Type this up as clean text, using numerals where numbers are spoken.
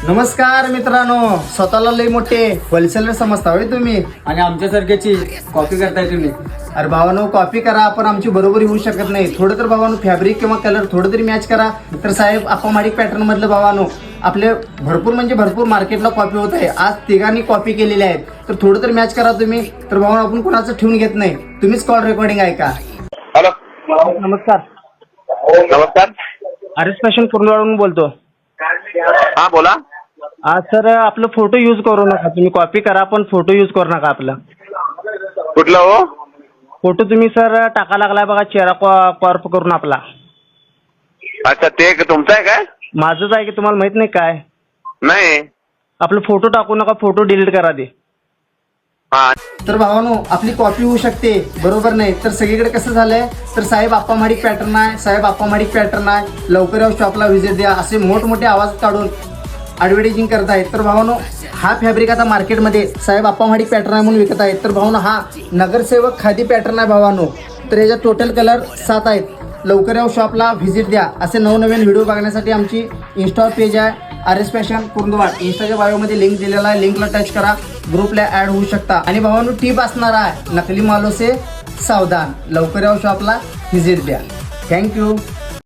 नमस्कार मित्रांनो, स्वतःला लई मोठे होलसेलर समजता होय तुम्ही आणि आमच्यासारख्याची कॉपी करताय तुम्ही. अरे भावानो, कॉपी करा पण आमची बरोबर येऊ शकत नाही. थोडं तर भावानो फॅब्रिक किंवा कलर थोडं तरी मॅच करा. तर साहेब अपामाडिक पॅटर्न मधलं भावानो आपले भरपूर म्हणजे भरपूर मार्केटला कॉपी होत आहे. आज तिघांनी कॉपी केलेली आहेत, तर थोडं तर मॅच करा तुम्ही. तर भावानो आपण कोणाचं ठेवून घेत नाही, तुम्हीच कॉल रेकॉर्डिंग ऐका. हॅलो. नमस्कार, नमस्कार. आर एस फॅशन कुर्डवाडून बोलतो. हा बोला. सर आपलं फोटो यूज करू नका, तुम्ही कॉपी करा पण फोटो यूज करू नका. आपला कुठलं हो? फोटो तुम्ही सर टाका लागलाय बघा, चेहरा कॉर्प करून आपला. अच्छा, ते तुमचं आहे काय? माझंच आहे की, तुम्हाला माहित नाही काय? नाही. आपलं फोटो टाकू नका, फोटो डिलीट करा दे. हा. तर भावानो आपली कॉपी होऊ शकते, बरोबर नाही? तर सगळीकडे कसं झालंय, तर साहेब अप्पामाडिक पॅटर्न आहे, साहेब अप्पामाडिक पॅटर्न आहे, लवकर येऊ शॉपला व्हिजिट द्या, असे मोठमोठे आवाज काढून ॲडव्हर्टायझिंग करत आहेत. तर भावानो हा फॅब्रिक आता मार्केटमध्ये साहेब अप्पामाडिक पॅटर्न आहे म्हणून विकत आहेत. तर भावानो हा नगरसेवक खादी पॅटर्न आहे भावानो. तर याच्या टोटल कलर 7 आहेत. लवकर येऊ शॉपला व्हिजिट द्या. असे नवनवीन व्हिडिओ बघण्यासाठी आमची इंस्टावर पेज आहे आर एस फॅशन कुर्डवाड. इंस्टाच्या बायोमध्ये लिंक दिलेला आहे, लिंकला टच करा, ग्रुपला ॲड होऊ शकता. आणि भावानो टीप असणार आहे, नकली मालो से सावधान. लवकर येऊ शॉपला व्हिजिट द्या. थँक्यू.